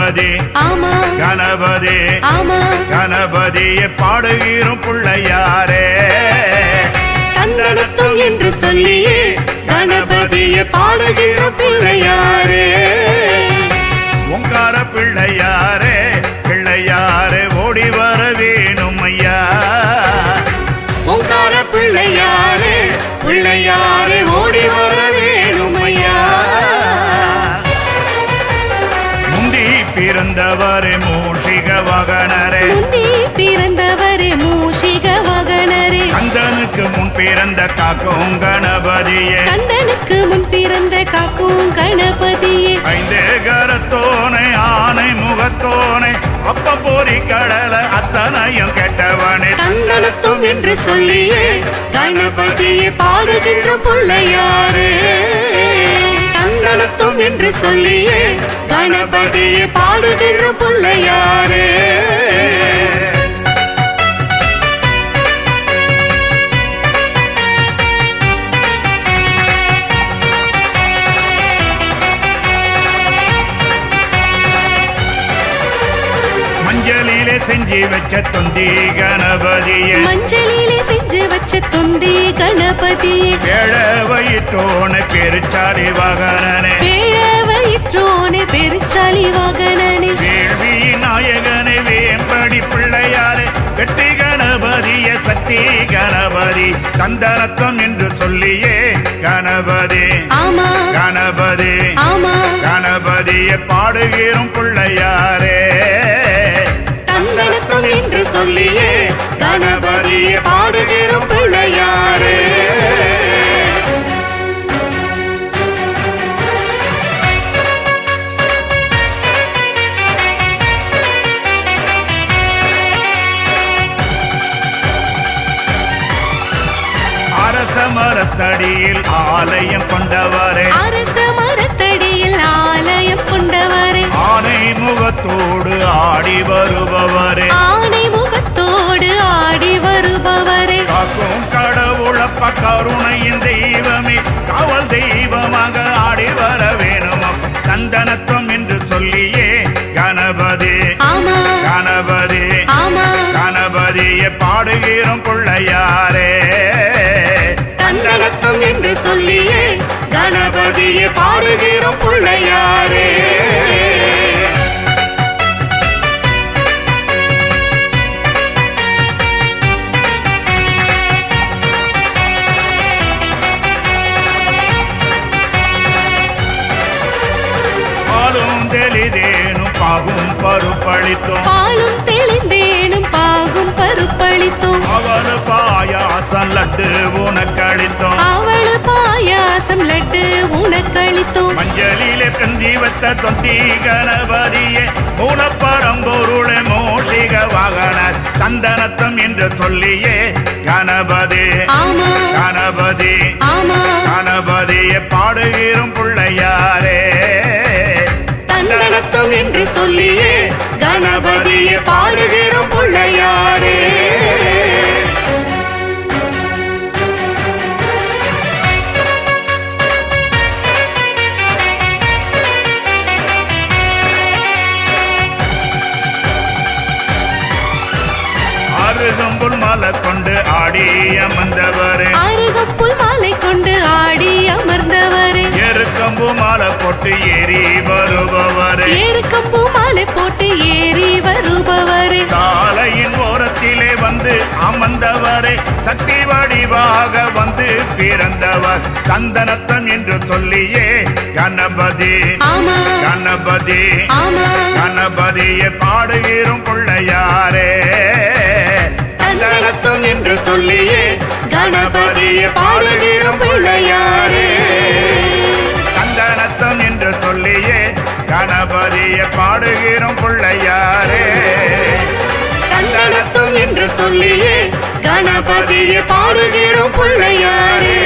கணபதி ஆமா கணபதி ஆமா கணபதியை பாடுகிறோம் பிள்ளையாரே தந்தனத்தும் என்று சொல்லியே கணபதியை பாடுகிறோம் பிள்ளையாரே ஓங்கார பிள்ளையாரே பிள்ளையாரே ஓடி வர வேணும் ஐயா ஓங்கார பிள்ளையாரே பிள்ளையாரே ஓடி வர வேணும் ஐயா முந்தி பிறந்தவரே மூஷிக வாகனரே முந்தி பிறந்தவரே மூஷிக வாகனரே கந்தனுக்கு முன் பிறந்த காக்கும் கணபதியே கந்தனுக்கு முன் பிறந்த காக்கும் கணபதியே ஐந்து கரத்தோனை ஆனை முகத்தோனை அப்ப போரி கடல அத்தனையும் கெட்டவனே தந்தனத்தும் என்று சொல்லியே கணபதியை பாடுகின்ற பிள்ளையாரே தந்தனத்தும் என்று சொல்லியே கணபதியை பாடுகின்ற பிள்ளையாரே மஞ்சளிலே செஞ்சு வச்ச தொந்தி கணபதியே மஞ்சளிலே செஞ்சு வச்ச தொந்தி கணபதியே ஏழ வயிற்றோனை பெருச்சாலி வாகனனே பேழ வயிற்றோனே பெருச்சாலி வாகனனே வேள்வி நாயகனே வேம்படி பிள்ளையாரே வெட்டி கணபதிய சக்தி கணபதி சந்தனத்தம் என்று சொல்லியே கணபதி ஆமா கணபதி ஆமா கணபதியை பாடுகிறோம் பிள்ளையாரே தந்தனத்தும் என்று சொல்லியே கணபதியை பாடுகிறோம் பிள்ளையாரே அரச மரத்தடியில் ஆலயம் கொண்டவரே அரச மரத்தடியில் ஆலயம் கொண்டவரே ஆனை முகத்தோடு ஆடி வருபவரே ஆனை முகத்தோடு ஆடி வருபவரே காக்கும் கடவுளப்ப கருணையின் தெய்வமே காவல் தெய்வமாக ஆடி வர வேணுமா சந்தனத்துவம் என்று சொல்லியே கணபதி ஆமா கணபதி ஆமா கணபதியை பாடுகிறோம் பிள்ளையாரே தந்தனத்தும் என்று சொல்லியே கணபதியை பாடுகிறோம் பிள்ளையாரே பாலும் தெளிதேனும் பாகும் பருப்பளித்தோம் பாலும் தெளிந்தேனும் பாகும் பருப்பளித்தோம் அவள் பாயாசம் லட்டு உனக்களித்தோம் அவளு பாயாசம் லட்டு உனக்களித்தோம் மஞ்சளிலே கந்தி வத்த தொந்தி கணபதியே மூலப்பரம்பொருளை மோஷிக வாகன சந்தனத்தம் என்று சொல்லியே கணபதி ஆமா கணபதி ஆமா கணபதியை பாடுகிறோம் பிள்ளையாரே தந்தனத்தும் என்று சொல்லியே கணபதியை பாடுகிறோம் பிள்ளையாரே அருகம்புல் மாலை கொண்டு ஆடி அமர்ந்தவரே அருகப்புல் மாலை கொண்டு ஆடி அமர்ந்தவரே எருக்கம்பு மாலை போட்டு ஏறி வருபவரே ஏறுக்கம்பூ மாலை போட்டு ஏறி வருபவரே சாலையின் ஓரத்திலே வந்து அமர்ந்தவரே சக்தி வடிவாக வந்து பிறந்தவர் சந்தனத்தம் என்று சொல்லியே கணபதி ஆமா கணபதி ஆமா கணபதியை பாடுகிறோம் பிள்ளையாரே தந்தனத்தும் என்று சொல்லியே கணபதியை பாடுகிறோம் பிள்ளையாரே சந்தனத்தம் என்று சொல்லியே கணபதியை பாடுகிறோம் பிள்ளையாரே தந்தனத்தும் என்று சொல்லியே கணபதியை பாடுகிறோம் பிள்ளையாரே.